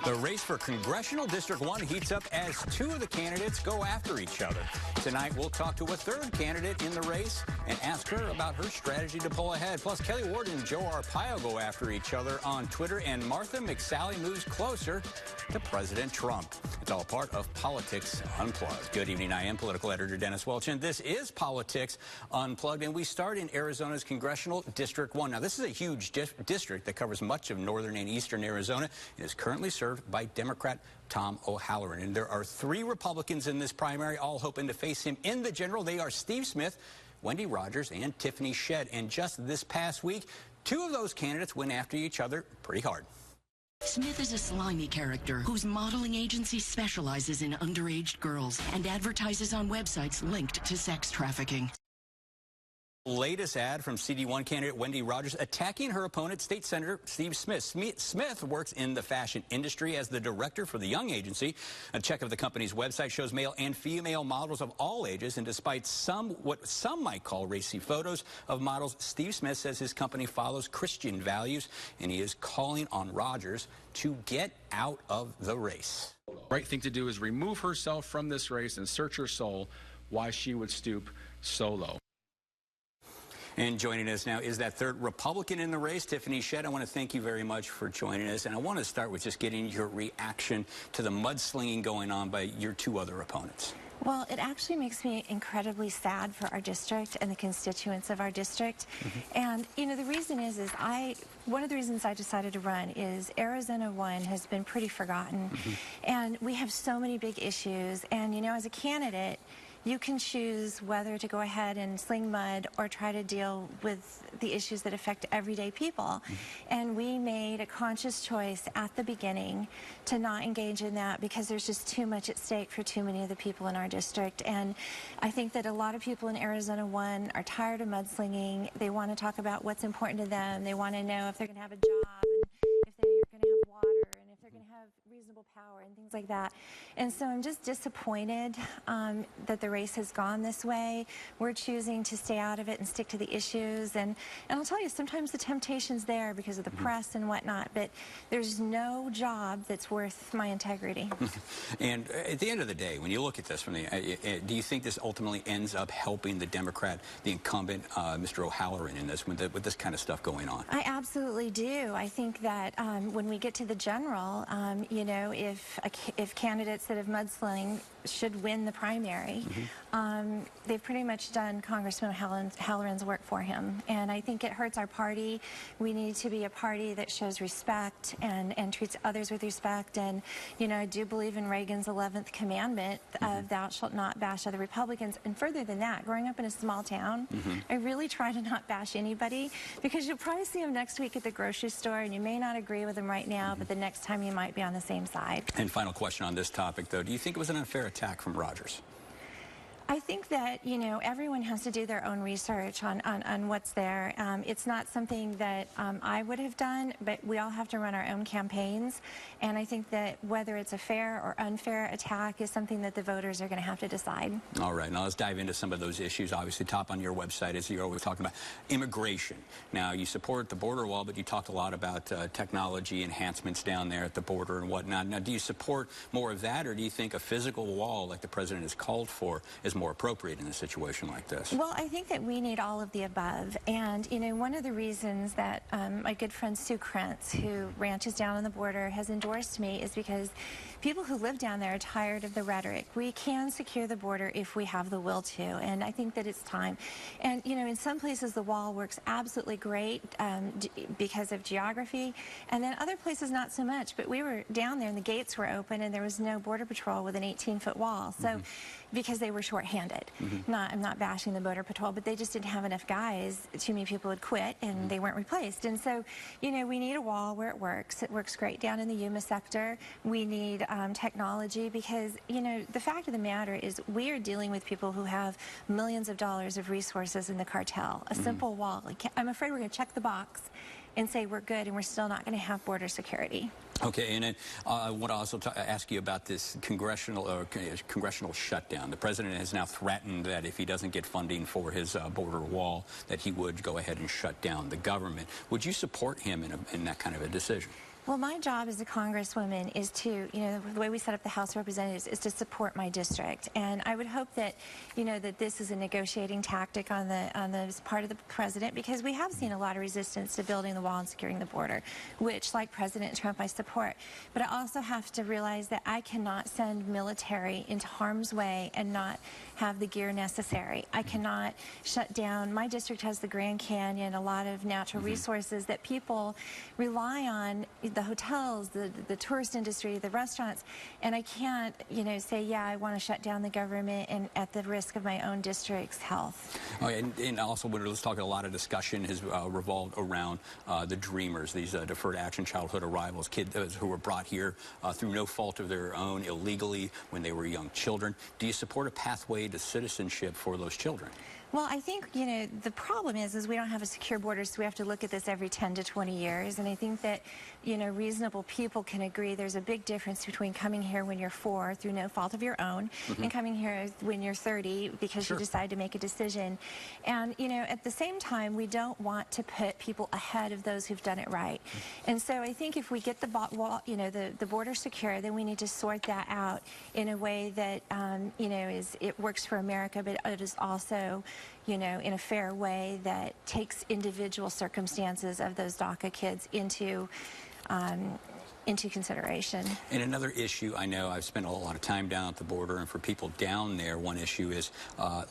The race for Congressional District 1 heats up as two of the candidates go after each other. Tonight, we'll talk to a third candidate in the race and ask her about her strategy to pull ahead. Plus, Kelly Ward and Joe Arpaio go after each other on Twitter, and Martha McSally moves closer to President Trump. It's all part of Politics Unplugged. Good evening. I am political editor Dennis Welch, and this is Politics Unplugged, and we start in Arizona's Congressional District 1. Now, this is a huge district that covers much of northern and eastern Arizona. It is currently served by Democrat Tom O'Halloran. And there are three Republicans in this primary, all hoping to face him in the general. They are Steve Smith, Wendy Rogers, and Tiffany Shedd. And just this past week, two of those candidates went after each other pretty hard. Smith is a slimy character whose modeling agency specializes in underage girls and advertises on websites linked to sex trafficking. Latest ad from CD1 candidate Wendy Rogers attacking her opponent, State Senator Steve Smith. Smith works in the fashion industry as the director for the young agency. A check of the company's website shows male and female models of all ages, and despite what some might call racy photos of models, Steve Smith says his company follows Christian values, and he is calling on Rogers to get out of the race. The right thing to do is remove herself from this race and search her soul why she would stoop so low. And joining us now is that third Republican in the race, Tiffany Shedd. I want to thank you very much for joining us. And I want to start with just getting your reaction to the mudslinging going on by your two other opponents. Well, it actually makes me incredibly sad for our district and the constituents of our district. And, you know, the reason is one of the reasons I decided to run is Arizona 1 has been pretty forgotten. And we have so many big issues. And, you know, as a candidate, you can choose whether to go ahead and sling mud or try to deal with the issues that affect everyday people. And we made a conscious choice at the beginning to not engage in that because there's just too much at stake for too many of the people in our district. And I think that a lot of people in Arizona 1 are tired of mudslinging. They want to talk about what's important to them. They want to know if they're going to have a job, and if they're going to have water, and if they're going to have reasonable power and things like that. And so I'm just disappointed that the race has gone this way. We're choosing to stay out of it and stick to the issues. And I'll tell you, sometimes the temptation's there because of the press and whatnot, but there's no job that's worth my integrity. And at the end of the day, when you look at this, do you think this ultimately ends up helping the Democrat, the incumbent, Mr. O'Halloran, in this, with this kind of stuff going on? I absolutely do. I think that when we get to the general, you know, if candidates that have mudslung should win the primary, they've pretty much done Congressman O'Halloran's work for him. And I think it hurts our party. We need to be a party that shows respect and treats others with respect. And, you know, I do believe in Reagan's 11th commandment of thou shalt not bash other Republicans. And further than that, growing up in a small town, I really try to not bash anybody because you'll probably see them next week at the grocery store and you may not agree with them right now, but the next time you might be on the same side. And final question on this topic, though. Do you think it was an unfair attack from Rogers? I think that, you know, everyone has to do their own research on what's there. It's not something that I would have done, but we all have to run our own campaigns. And I think that whether it's a fair or unfair attack is something that the voters are going to have to decide. All right. Now let's dive into some of those issues. Obviously, top on your website, as you're always talking about, immigration. Now, you support the border wall, but you talked a lot about technology enhancements down there at the border and whatnot. Now, do you support more of that, or do you think a physical wall like the president has called for is more appropriate in a situation like this? Well, I think that we need all of the above. And, you know, one of the reasons that my good friend Sue Krentz, who ranches down on the border, has endorsed me is because people who live down there are tired of the rhetoric. We can secure the border if we have the will to, and I think that it's time. And, you know, in some places the wall works absolutely great because of geography, and then other places not so much. But we were down there and the gates were open and there was no border patrol with an 18-foot wall. So because they were short-handed. I'm not bashing the border patrol, but they just didn't have enough guys. Too many people had quit and they weren't replaced. And so, you know, we need a wall where it works. It works great down in the Yuma sector. We need technology because, you know, the fact of the matter is we are dealing with people who have millions of dollars of resources in the cartel. A simple wall. I'm afraid we're going to check the box and say we're good and we're still not going to have border security. Okay, and then I want to also ask you about this congressional shutdown. The president has now threatened that if he doesn't get funding for his border wall, that he would go ahead and shut down the government. Would you support him in that kind of a decision? Well, my job as a congresswoman is to, the way we set up the House of Representatives is to support my district. And I would hope that, that this is a negotiating tactic on the part of the president, because we have seen a lot of resistance to building the wall and securing the border, which, like President Trump, I support. But I also have to realize that I cannot send military into harm's way and not have the gear necessary. I cannot shut down. My district has the Grand Canyon, a lot of natural resources that people rely on, the hotels, the tourist industry, the restaurants, and I can't, say, yeah, I want to shut down the government and at the risk of my own district's health. Okay, and also, let's talk, a lot of discussion has revolved around the Dreamers, these deferred action childhood arrivals, kids who were brought here through no fault of their own, illegally, when they were young children. Do you support a pathway to citizenship for those children? Well, I think, the problem is we don't have a secure border, so we have to look at this every 10 to 20 years. And I think that, reasonable people can agree there's a big difference between coming here when you're 4 through no fault of your own and coming here when you're 30 because you decide to make a decision. And, at the same time, we don't want to put people ahead of those who've done it right. And so I think if we get the border secure, then we need to sort that out in a way that, it works for America, but it is also in a fair way that takes individual circumstances of those DACA kids into consideration. And another issue, I know I've spent a lot of time down at the border, and for people down there, one issue is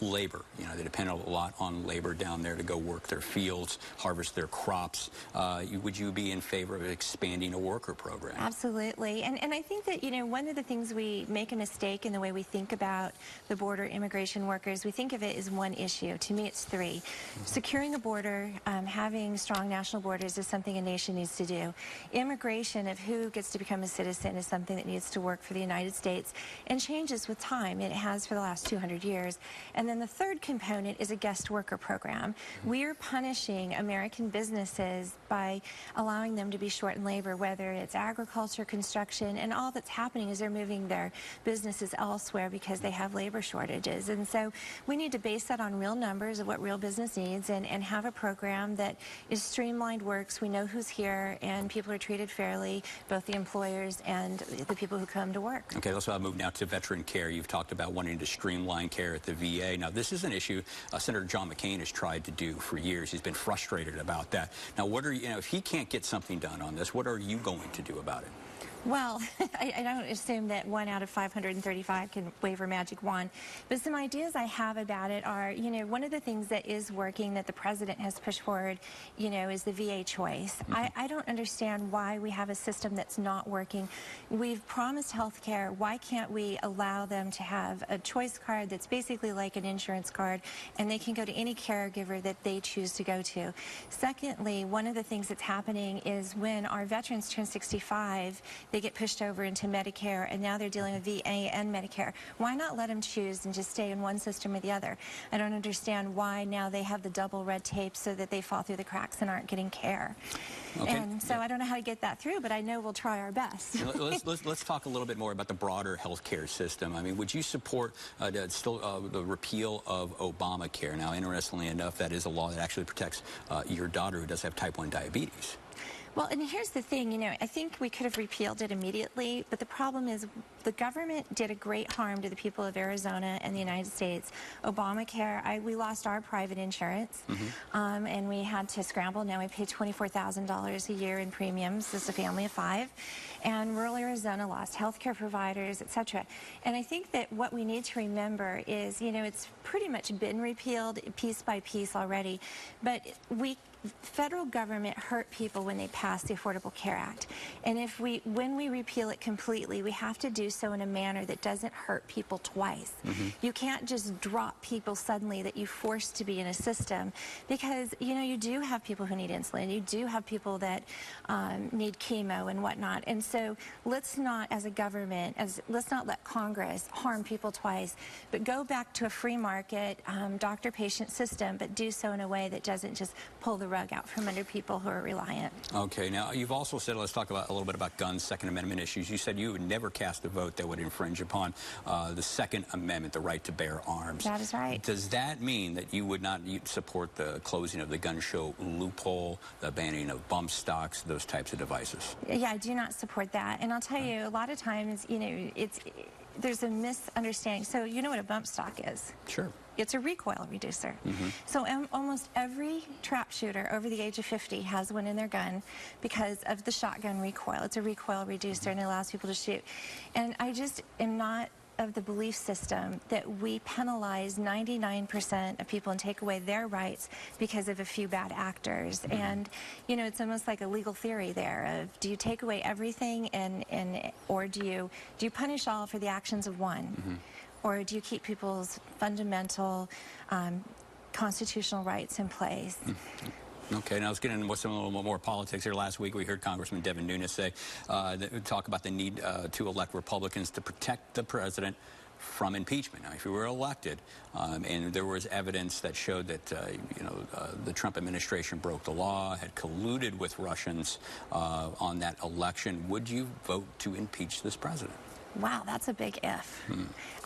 labor. They depend a lot on labor down there to go work their fields, harvest their crops. Would you be in favor of expanding a worker program? Absolutely. And I think that, one of the things we make a mistake in the way we think about the border immigration workers, we think of it as one issue. To me, it's 3. Securing a border, having strong national borders is something a nation needs to do. Immigration of who gets to become a citizen is something that needs to work for the United States and changes with time. It has for the last 200 years. And then the third component is a guest worker program. We're punishing American businesses by allowing them to be short in labor, whether it's agriculture, construction, and all that's happening is they're moving their businesses elsewhere because they have labor shortages. And so we need to base that on real numbers of what real business needs and have a program that is streamlined, works. We know who's here, and people are treated fairly, both the employers and the people who come to work. Okay, let's move now to veteran care. You've talked about wanting to streamline care at the VA. Now, this is an issue Senator John McCain has tried to do for years. He's been frustrated about that. Now, what are if he can't get something done on this, what are you going to do about it? Well, I don't assume that 1 out of 535 can wave a magic wand, but some ideas I have about it are, one of the things that is working that the president has pushed forward, is the VA choice. I don't understand why we have a system that's not working. We've promised health care. Why can't we allow them to have a choice card that's basically like an insurance card, and they can go to any caregiver that they choose to go to? Secondly, one of the things that's happening is when our veterans turn 65, they get pushed over into Medicare, and now they're dealing with VA and Medicare. Why not let them choose and just stay in one system or the other? I don't understand why now they have the double red tape so that they fall through the cracks and aren't getting care. Okay. And so I don't know how to get that through, but I know we'll try our best. Let's talk a little bit more about the broader health care system. I mean, would you support the repeal of Obamacare? Now, interestingly enough, that is a law that actually protects your daughter who does have type 1 diabetes. Well, and here's the thing, I think we could have repealed it immediately, but the problem is the government did a great harm to the people of Arizona and the United States. Obamacare, we lost our private insurance, and we had to scramble. Now we pay $24,000 a year in premiums as a family of 5, and rural Arizona lost health care providers, etc. And I think that what we need to remember is, it's pretty much been repealed piece by piece already, but federal government hurt people when they passed the Affordable Care Act. And when we repeal it completely, we have to do so in a manner that doesn't hurt people twice. You can't just drop people suddenly that you forced to be in a system, because, you do have people who need insulin. You do have people that need chemo and whatnot. And so let's not, as a government, let's not let Congress harm people twice, but go back to a free market, doctor-patient system, but do so in a way that doesn't just pull the rug out from under people who are reliant. Okay, now you've also said, let's talk about a little bit about guns, Second Amendment issues. You said you would never cast a vote that would infringe upon the Second Amendment, the right to bear arms. That is right. Does that mean that you would not support the closing of the gun show loophole, the banning of bump stocks, those types of devices? Yeah, I do not support that. And I'll tell you, a lot of times, you know, there's a misunderstanding. So you know what a bump stock is? Sure. It's a recoil reducer. So almost every trap shooter over the age of 50 has one in their gun because of the shotgun recoil. It's a recoil reducer and it allows people to shoot. And I just am not of the belief system that we penalize 99% of people and take away their rights because of a few bad actors. And you know, it's almost like a legal theory there of, do you take away everything or do you punish all for the actions of one? Or do you keep people's fundamental constitutional rights in place? Okay, now let's get into some a little more politics here. Last week we heard Congressman Devin Nunes say, talk about the need to elect Republicans to protect the president from impeachment. Now, if he were elected, and there was evidence that showed that the Trump administration broke the law, had colluded with Russians on that election, would you vote to impeach this president? Wow, that's a big if.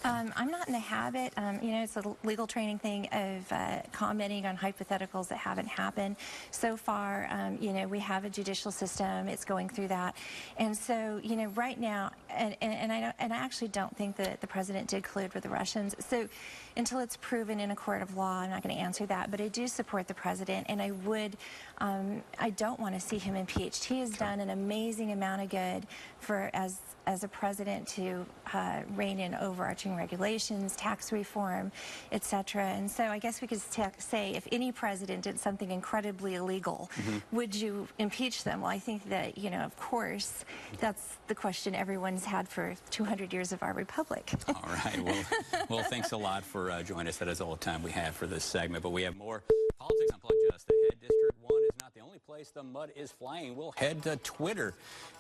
I'm not in the habit, you know, it's a legal training thing of commenting on hypotheticals that haven't happened. So far, you know, we have a judicial system, it's going through that. And so, you know, right now, and I actually don't think that the president did collude with the Russians. So until it's proven in a court of law, I'm not going to answer that. But I do support the president, and I don't want to see him impeached. He has done an amazing amount of good as a president to rein in overarching regulations, tax reform, etc. And so I guess we could say if any president did something incredibly illegal, would you impeach them? Well, I think that, you know, of course, that's the question everyone's had for 200 years of our republic. All right. Well, thanks a lot for joining us. That is all the time we have for this segment, but we have more Politics Unplugged just ahead. District 1 is not the only place the mud is flying. We'll head to Twitter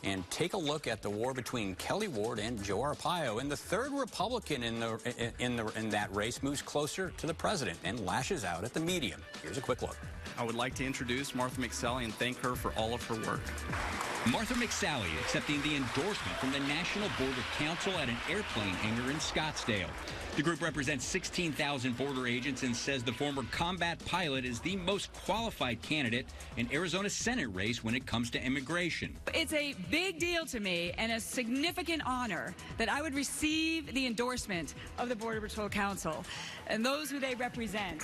and take a look at the war between Kelly Ward and Joe Arpaio. And the third Republican in that race moves closer to the president and lashes out at the media. Here's a quick look. I would like to introduce Martha McSally and thank her for all of her work. Martha McSally accepting the endorsement from the National Border Council at an airplane hangar in Scottsdale. The group represents 16,000 border agents and says the former combat pilot is the most qualified candidate in Arizona's Senate race when it comes to immigration. It's a big deal to me and a significant honor that I would receive the endorsement of the Border Patrol Council and those who they represent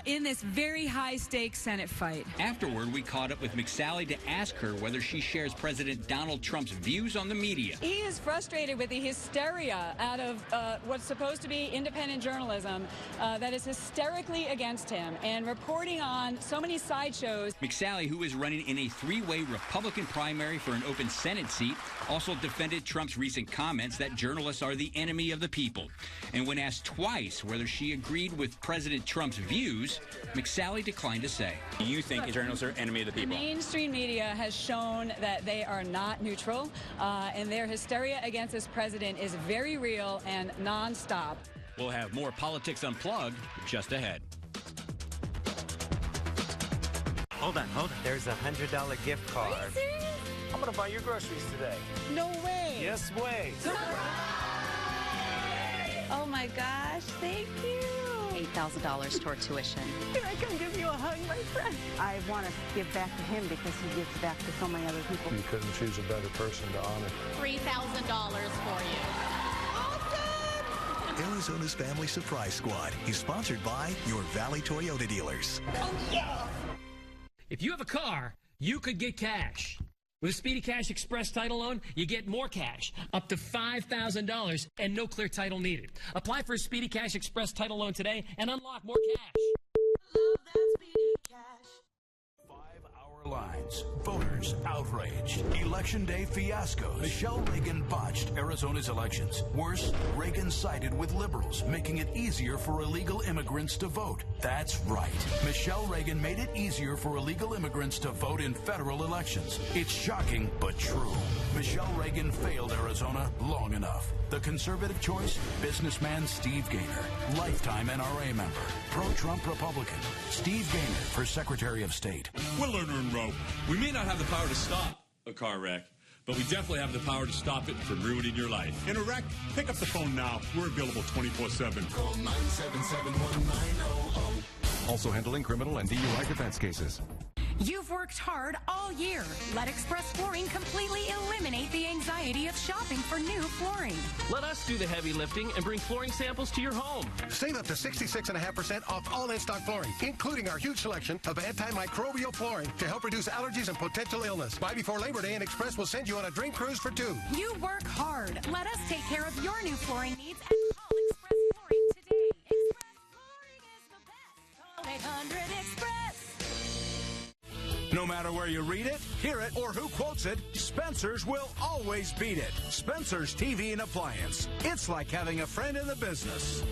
in this very high-stakes Senate fight. Afterward, we caught up with McSally to ask her whether she shares President Donald Trump's views on the media. He is frustrated with the hysteria out of what's supposed to be independent journalism that is hysterically against him and reporting on so many sideshows. McSally, who is running in a three-way Republican primary for an open Senate seat, also defended Trump's recent comments that journalists are the enemy of the people. And when asked twice whether she agreed with President Trump's views, McSally declined to say. Do you think journalists are enemy of the people? The mainstream media has shown that they are not neutral, and their hysteria against this president is very real and nonstop. We'll have more Politics Unplugged just ahead. Hold on. There's a $100 gift card. Are you serious? I'm gonna buy your groceries today. No way. Yes way. Oh my gosh, thank you. $8,000 toward tuition. Can I come give you a hug, my friend? I want to give back to him because he gives back to so many other people. You couldn't choose a better person to honor. $3,000 for you. Arizona's Family Surprise Squad is sponsored by your Valley Toyota dealers. Oh, yeah. If you have a car, you could get cash. With a Speedy Cash Express title loan, you get more cash, up to $5,000, and no clear title needed. Apply for a Speedy Cash Express title loan today and unlock more cash. Love that Speedy Cash. 5-hour line. elections. Voters outraged. Election day fiascos. Michelle Reagan botched Arizona's elections. Worse, Reagan sided with liberals, making it easier for illegal immigrants to vote. That's right. Michelle Reagan made it easier for illegal immigrants to vote in federal elections. It's shocking, but true. Michelle Reagan failed Arizona long enough. The conservative choice? Businessman Steve Gaynor. Lifetime NRA member. Pro-Trump Republican. Steve Gaynor for Secretary of State. We're learner and rope. We may not have the power to stop a car wreck, but we definitely have the power to stop it from ruining your life. In a wreck, pick up the phone now. We're available 24/7. Call 977-1900. Also handling criminal and DUI defense cases. You've worked hard all year. Let Express Flooring completely eliminate the anxiety of shopping for new flooring. Let us do the heavy lifting and bring flooring samples to your home. Save up to 66.5% off all in-stock flooring, including our huge selection of antimicrobial flooring to help reduce allergies and potential illness. Buy before Labor Day and Express will send you on a dream cruise for 2. You work hard. Let us take care of your new flooring needs and call Express Flooring today. Express Flooring is the best. Call 800-EXPRESS. No matter where you read it, hear it, or who quotes it, Spencer's will always beat it. Spencer's TV and Appliance. It's like having a friend in the business.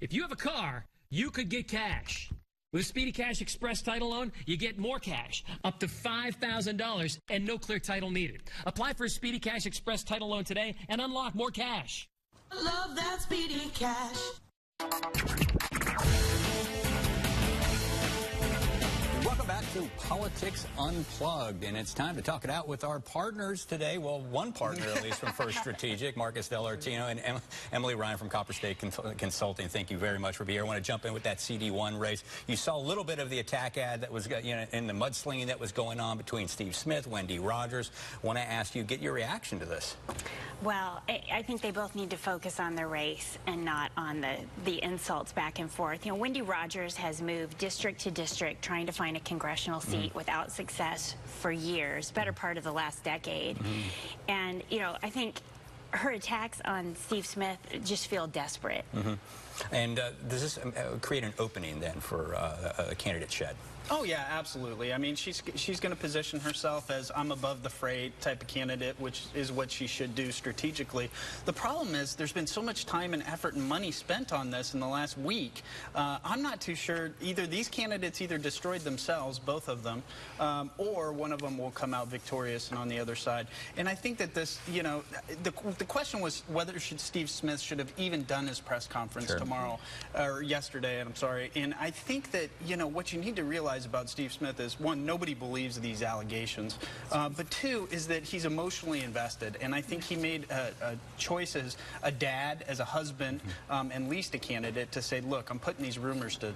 If you have a car, you could get cash. With a Speedy Cash Express title loan, you get more cash, up to $5,000, and no clear title needed. Apply for a Speedy Cash Express title loan today and unlock more cash. Love that Speedy Cash. Welcome back to Politics Unplugged, and it's time to talk it out with our partners today. Well, one partner, at least, from First Strategic, Marcus Dellartino, and Emily Ryan from Copper State Consulting. Thank you very much for being here. I want to jump in with that CD1 race. You saw a little bit of the attack ad that was, in the mudslinging that was going on between Steve Smith, Wendy Rogers. I want to ask you, get your reaction to this. Well, I think they both need to focus on the race and not on the insults back and forth. You know, Wendy Rogers has moved district to district trying to find a congressional seat without success for years, better part of the last decade. And, you know, I think her attacks on Steve Smith just feel desperate. And does this create an opening then for candidate Shedd? Oh, yeah, absolutely. I mean, she's going to position herself as I'm above the fray type of candidate, which is what she should do strategically. The problem is there's been so much time and effort and money spent on this in the last week. I'm not too sure either these candidates either destroyed themselves, both of them, or one of them will come out victorious and on the other side. And I think that this, you know, the question was whether Steve Smith should have even done his press conference tomorrow, or yesterday, I'm sorry. And I think that, you know, what you need to realize about Steve Smith is, one, nobody believes these allegations, but two is that he's emotionally invested, and I think he made a choice as a dad, as a husband, and least a candidate to say, look, I'm putting these rumors to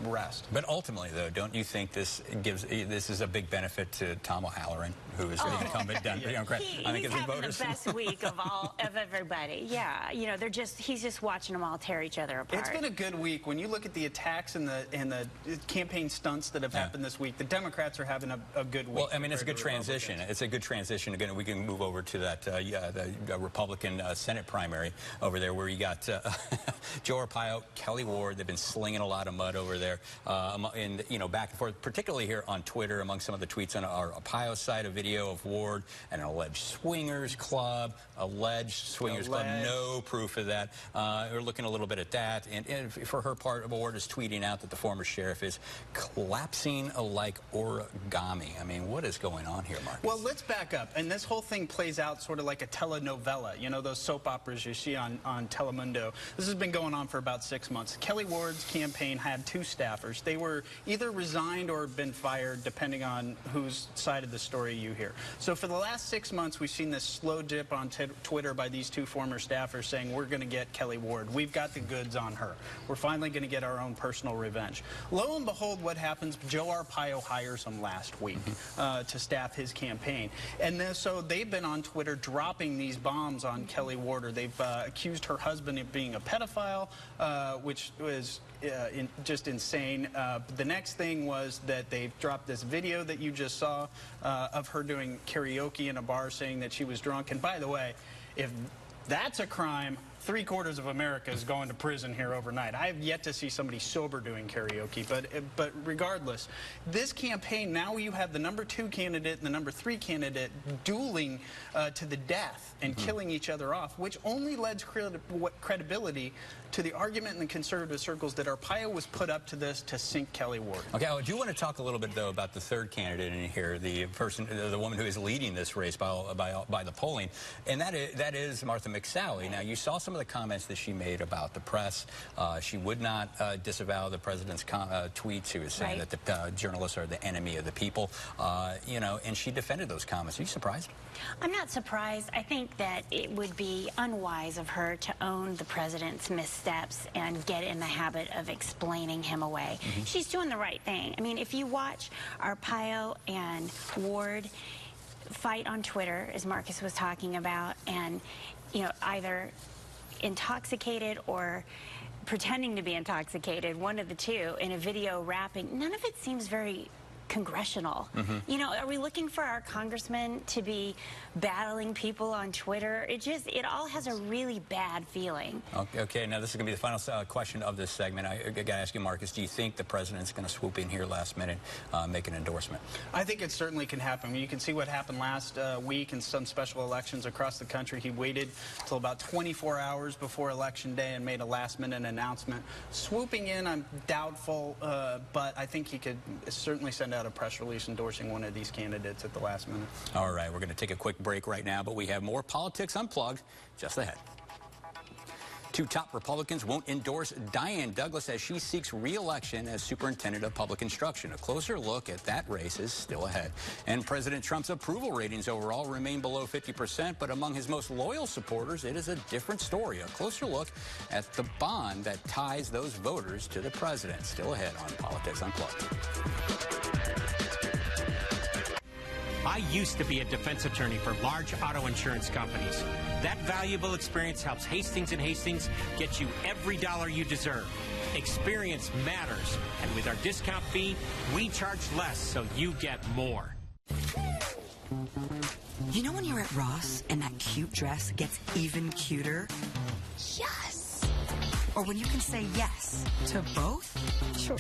rest. But ultimately, though, don't you think this is a big benefit to Tom O'Halloran, who is the incumbent Democrat? He's having the best week of everybody. Yeah, you know, he's just watching them all tear each other apart. It's been a good week. When you look at the attacks and the campaign stunts that have happened this week, the Democrats are having a good week. Well, I mean, it's a good transition. It's a good transition. Again, we can move over to that the Republican Senate primary over there, where you got Joe Arpaio, Kelly Ward. They've been slinging a lot of mud over there, and you know, back and forth, particularly here on Twitter. Among some of the tweets on our Arpaio side, a video of Ward and an alleged swingers club. No proof of that. We're looking a little bit at that, and for her part, Ward is tweeting out that the former sheriff is collapsing like origami. I mean, what is going on here, Marcus? Well, let's back up. And this whole thing plays out sort of like a telenovela, you know, those soap operas you see on Telemundo. This has been going on for about 6 months. Kelly Ward's campaign had 2 staffers. They were either resigned or been fired, depending on whose side of the story you hear. So for the last 6 months, we've seen this slow dip on Twitter by these 2 former staffers saying, we're going to get Kelly Ward. We've got the goods on her. We're finally going to get our own personal revenge. Lo and behold, what happens? Joe Arpaio hires him last week to staff his campaign. And then, so they've been on Twitter dropping these bombs on Kelly Ward. They've accused her husband of being a pedophile, which was just insane. The next thing was that they dropped this video that you just saw of her doing karaoke in a bar saying that she was drunk. And by the way, if that's a crime, 3/4 of America is going to prison here overnight. I have yet to see somebody sober doing karaoke, but regardless, this campaign, now you have the number 2 candidate and the number 3 candidate dueling to the death and killing each other off, which only lends credibility to the argument in the conservative circles that Arpaio was put up to this to sink Kelly Ward. Okay, I do want to talk a little bit, though, about the third candidate in here, the woman who is leading this race by the polling, and that is Martha McSally. Now, you saw some of the comments that she made about the press. She would not disavow the president's tweets. She was saying that the journalists are the enemy of the people, you know, and she defended those comments. Are you surprised? I'm not surprised. I think that it would be unwise of her to own the president's missteps and get in the habit of explaining him away. She's doing the right thing. I mean, if you watch Arpaio and Ward fight on Twitter, as Marcus was talking about, and, you know, either intoxicated or pretending to be intoxicated, one of the two, in a video rapping, none of it seems very congressional. You know, are we looking for our congressmen to be battling people on Twitter? It all has a really bad feeling. Okay, now this is going to be the final question of this segment. I got to ask you, Marcus, do you think the president's going to swoop in here last minute, make an endorsement? I think it certainly can happen. You can see what happened last week in some special elections across the country. He waited until about 24 hours before Election Day and made a last-minute announcement. Swooping in, I'm doubtful, but I think he could certainly send out a press release endorsing one of these candidates at the last minute. All right, we're going to take a quick break right now, but we have more Politics Unplugged just ahead. 2 top Republicans won't endorse Diane Douglas as she seeks re-election as superintendent of public instruction. A closer look at that race is still ahead. And President Trump's approval ratings overall remain below 50%, but among his most loyal supporters, it is a different story. A closer look at the bond that ties those voters to the president. Still ahead on Politics Unplugged. I used to be a defense attorney for large auto insurance companies. That valuable experience helps Hastings & Hastings get you every dollar you deserve. Experience matters, and with our discount fee, we charge less so you get more. You know when you're at Ross and that cute dress gets even cuter? Yes! Or when you can say yes to both? Sure.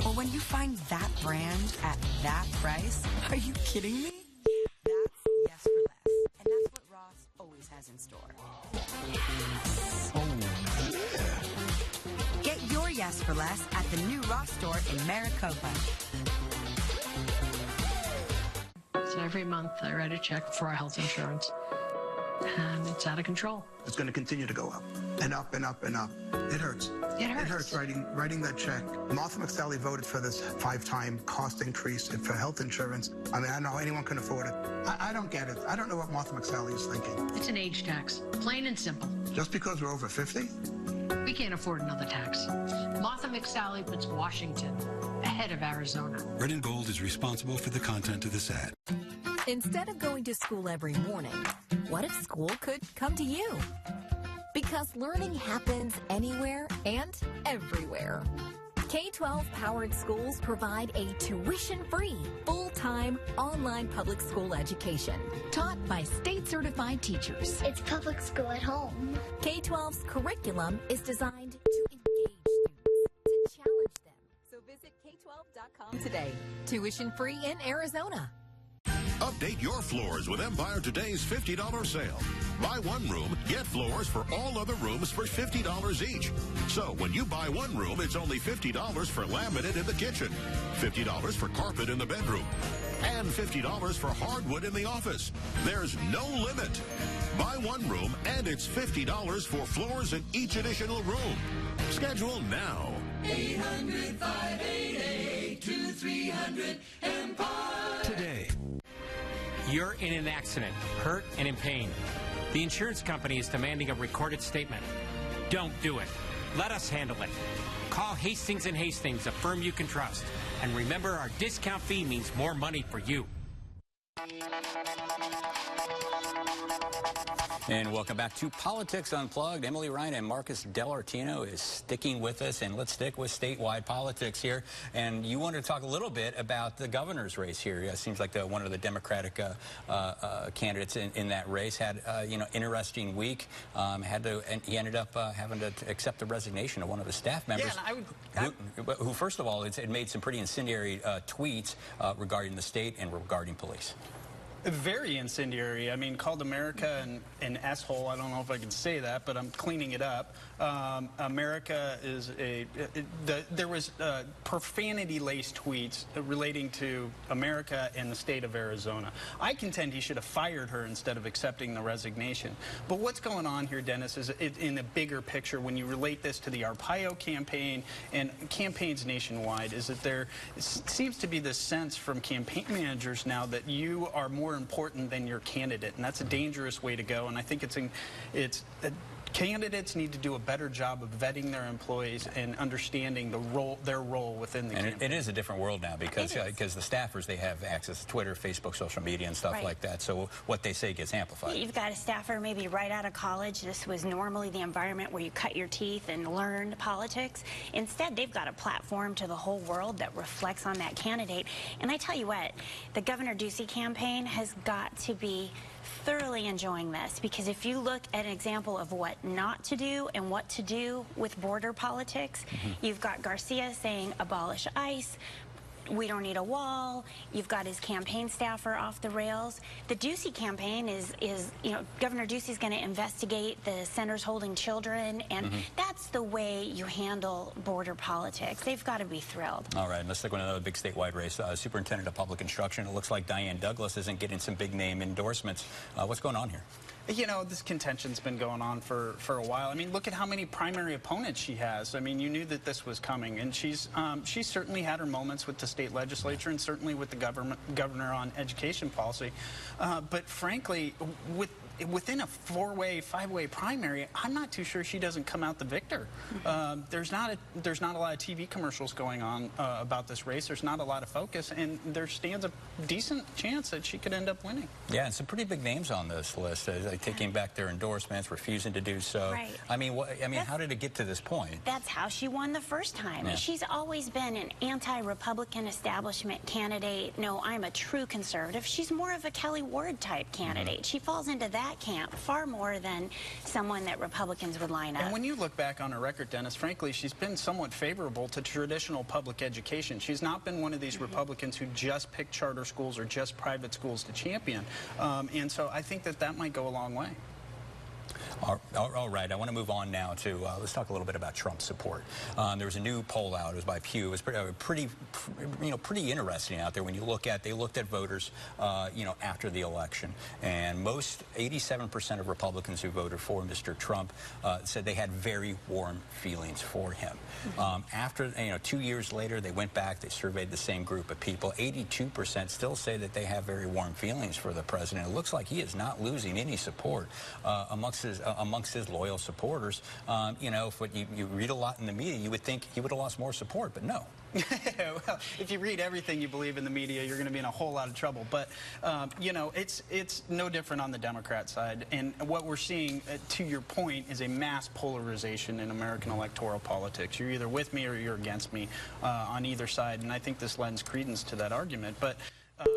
Or when you find that brand at that price? Are you kidding me? That's yes for less. And that's what Ross always has in store. Yes. Oh, yeah. Get your yes for less at the new Ross store in Maricopa. So every month I write a check for our health insurance. And it's out of control. It's going to continue to go up and up and up and up. It hurts. It hurts. It hurts writing that check. Martha McSally voted for this 5-time cost increase for health insurance. I mean, I don't know how anyone can afford it. I don't get it. I don't know what Martha McSally is thinking. It's an age tax, plain and simple. Just because we're over 50? We can't afford another tax. Martha McSally puts Washington ahead of Arizona. Red and Gold is responsible for the content of this ad. Instead of going to school every morning, what if school could come to you? Because learning happens anywhere and everywhere. K-12 powered schools provide a tuition-free, full-time, online public school education taught by state-certified teachers. It's public school at home. K-12's curriculum is designed to engage students, to challenge them. So visit K12.com today. Tuition-free in Arizona. Update your floors with Empire Today's $50 sale. Buy one room, get floors for all other rooms for $50 each. So when you buy one room, it's only $50 for laminate in the kitchen, $50 for carpet in the bedroom, and $50 for hardwood in the office. There's no limit. Buy one room, and it's $50 for floors in each additional room. Schedule now. 800-588-2300 Empire. Today. You're in an accident, hurt and in pain. The insurance company is demanding a recorded statement. Don't do it. Let us handle it. Call Hastings & Hastings, a firm you can trust. And remember, our discount fee means more money for you. And welcome back to Politics Unplugged. Emily Ryan and Marcus Dellartino is sticking with us, and let's stick with statewide politics here. And you wanted to talk a little bit about the governor's race here. It seems like one of the Democratic candidates in that race had interesting week. He ended up having to accept the resignation of one of his staff members, who first of all, had made some pretty incendiary tweets regarding the state and regarding police. Very incendiary. I mean, called America an S-hole. I don't know if I can say that, but I'm cleaning it up. America is there was profanity-laced tweets relating to America and the state of Arizona. I contend he should have fired her instead of accepting the resignation. But what's going on here, Dennis, is in the bigger picture, when you relate this to the Arpaio campaign and campaigns nationwide, is that there seems to be this sense from campaign managers now that you are more important than your candidate, and that's a dangerous way to go. And I think candidates need to do a better job of vetting their employees and understanding their role within the campaign. It is a different world now because the staffers, they have access to Twitter, Facebook, social media, and stuff like that. So what they say gets amplified. You've got a staffer maybe right out of college. This was normally the environment where you cut your teeth and learn politics. Instead, they've got a platform to the whole world that reflects on that candidate. And I tell you what, the Governor Ducey campaign has got to be thoroughly enjoying this, because if you look at an example of what not to do and what to do with border politics, you've got Garcia saying abolish ICE, we don't need a wall. You've got his campaign staffer off the rails. The Ducey campaign is Governor Ducey's going to investigate the centers holding children, and that's the way you handle border politics. They've got to be thrilled. All right, let's stick with another big statewide race. Superintendent of Public Instruction. It looks like Diane Douglas isn't getting some big name endorsements. What's going on here? You know, this contention's been going on for a while. I mean, look at how many primary opponents she has. I mean, you knew that this was coming, and she's certainly had her moments with the state legislature and certainly with the governor on education policy. But frankly, within a four-way, five-way primary, I'm not too sure she doesn't come out the victor. There's not a lot of TV commercials going on about this race. There's not a lot of focus, and there stands a decent chance that she could end up winning. Yeah, and some pretty big names on this list, like taking back their endorsements, refusing to do so. Right. I mean, how did it get to this point? That's how she won the first time. Yeah. She's always been an anti-Republican establishment candidate. No, I'm a true conservative. She's more of a Kelly Ward type candidate. She falls into that camp far more than someone that Republicans would line up. And when you look back on her record, Dennis, frankly, she's been somewhat favorable to traditional public education. She's not been one of these Republicans who just pick charter schools or just private schools to champion. And so I think that might go a long way. All right, I want to move on now to let's talk a little bit about Trump support. There was a new poll out. It was by Pew. It was pretty interesting out there when you looked at voters, after the election, and 87% of Republicans who voted for Mr. Trump said they had very warm feelings for him. After 2 years later, they went back. They surveyed the same group of people. 82% still say that they have very warm feelings for the president. It looks like he is not losing any support amongst his loyal supporters. If you read a lot in the media, you would think he would have lost more support, but no. Well, if you read everything you believe in the media, you're going to be in a whole lot of trouble. But, it's no different on the Democrat side. And what we're seeing, to your point, is a mass polarization in American electoral politics. You're either with me or you're against me on either side. And I think this lends credence to that argument. But, that's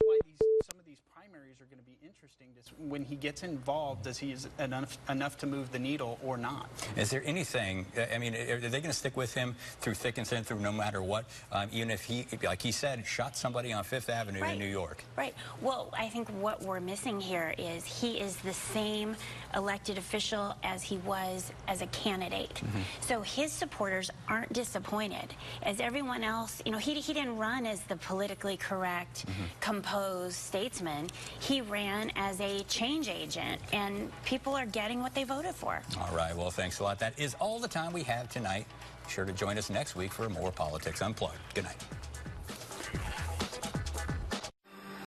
why some of these primaries are going to be interesting. When he gets involved, does he enough to move the needle or not? Is there anything, I mean, are they going to stick with him through thick and thin, through no matter what? Even if he, like he said, shot somebody on Fifth Avenue in New York. Right. Well, I think what we're missing here is he is the same elected official as he was as a candidate. So his supporters aren't disappointed. As everyone else, he didn't run as the politically correct, composed statesman. He ran as a change agent, and people are getting what they voted for. All right, well, thanks a lot. That is all the time we have tonight. Be sure to join us next week for more Politics Unplugged. Good night.